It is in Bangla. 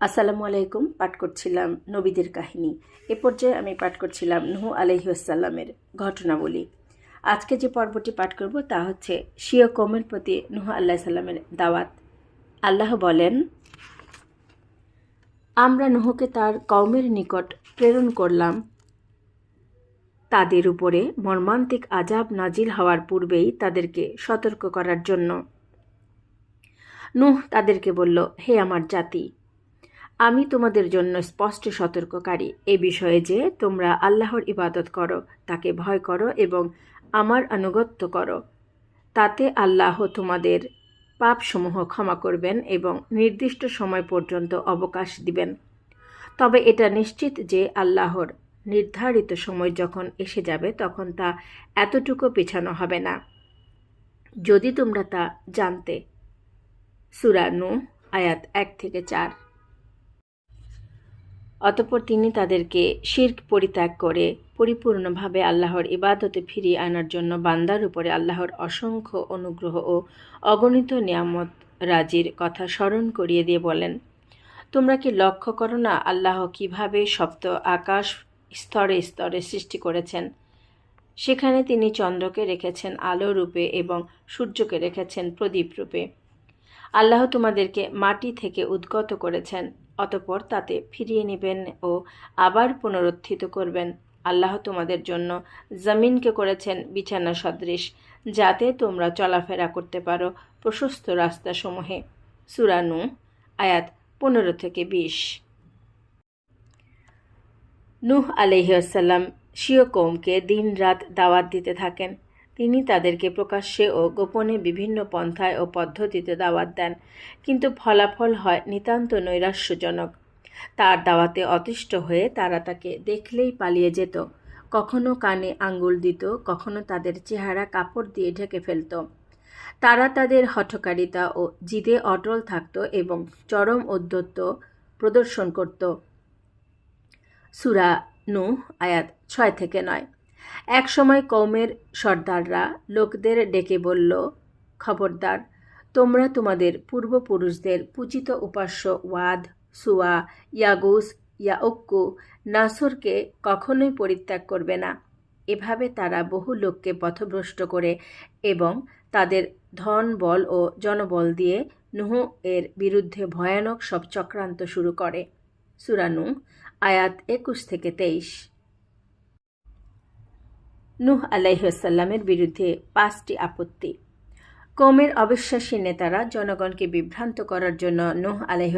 আসসালামু আলাইকুম। পাঠ করছিলাম নবীদের কাহিনী। এ পর্যায়ে আমি পাঠ করছিলাম নূহ আলাইহিসসালামের ঘটনাবলী। আজকে যে পর্বটি পাঠ করব তা হচ্ছে স্বীয় কওমের প্রতি নূহ আলাইহিস সালামের দাওয়াত। আল্লাহ বলেন, আমরা নূহকে তার কওমের নিকট প্রেরণ করলাম তাদের উপরে মর্মান্তিক আযাব নাজিল হওয়ার পূর্বেই তাদেরকে সতর্ক করার জন্য। নূহ তাদেরকে বলল, হে আমার জাতি, আমি তোমাদের জন্য স্পষ্ট সতর্ককারী এ বিষয়ে যে তোমরা আল্লাহর ইবাদত করো, তাকে ভয় করো এবং আমার আনুগত্য করো। তাতে আল্লাহ তোমাদের পাপসমূহ ক্ষমা করবেন এবং নির্দিষ্ট সময় পর্যন্ত অবকাশ দিবেন। তবে এটা নিশ্চিত যে আল্লাহর নির্ধারিত সময় যখন এসে যাবে তখন তা এতটুকু পেছানো হবে না, যদি তোমরা তা জানতে। সূরা নূহ আয়াত 1-4। অতঃপর তিনি তাদেরকে শিরক পরিত্যাগ করে পরিপূর্ণভাবে আল্লাহর ইবাদতে ফিরিয়ে আনার জন্য বান্দার উপরে আল্লাহর অসংখ্য অনুগ্রহ ও অগণিত নিয়ামত রাজির কথা স্মরণ করিয়ে দিয়ে বলেন, তোমরা কি লক্ষ্য করো না আল্লাহ কিভাবে সপ্ত আকাশ স্তরে স্তরে সৃষ্টি করেছেন? সেখানে তিনি চন্দ্রকে রেখেছেন আলো রূপে এবং সূর্যকে রেখেছেন প্রদীপ রূপে। আল্লাহ তোমাদেরকে মাটি থেকে উদ্গত করেছেন, অতঃপর তাতে ফিরিয়ে নেবেন ও আবার পুনরুত্থিত করবেন। আল্লাহ তোমাদের জন্য জমিনকে করেছেন বিছানা সদৃশ, যাতে তোমরা চলাফেরা করতে পারো প্রশস্ত রাস্তাসমূহে। সূরা নূহ আয়াত 15-20। নূহ আলাইহিসসালাম স্বীয় কওমকে দিন-রাত দাওয়াত দিতে থাকেন। তিনি তাদেরকে প্রকাশ্যে ও গোপনে বিভিন্ন পন্থায় ও পদ্ধতিতে দাওয়াত দেন, কিন্তু ফলাফল হয় নিতান্ত নৈরাশ্যজনক। তার দাওয়াতে অতিষ্ঠ হয়ে তারা তাকে দেখলেই পালিয়ে যেত, কখনো কানে আঙ্গুল দিত, কখনো তাদের চেহারা কাপড় দিয়ে ঢেকে ফেলত। তারা তাদের হঠকারিতা ও জিদে অটল থাকত এবং চরম ঔদ্ধত্য প্রদর্শন করত। সূরা নূহ আয়াত 6-9। এক সময় কওমের সর্দাররা লোকদের ডেকে বলল, খবরদার, তোমরা তোমাদের পূর্বপুরুষদের পূজিত উপাস্য ওয়াদ, সুয়া, ইয়াগুস, ইয়াউক্কু, নাসরকে কখনোই পরিত্যাগ করবে না। এভাবে তারা বহু লোককে পথভ্রষ্ট করে এবং তাদের ধন বল ও জনবল দিয়ে নূহ এর বিরুদ্ধে ভয়ানক সব চক্রান্ত শুরু করে। সূরা নূহ আয়াত 21-23। নূহ আলাইহিসসালামের বিরুদ্ধে 5টি আপত্তি। কওমের অবিশ্বাসী নেতারা জনগণকে বিভ্রান্ত করার জন্য নূহ আলাইহিস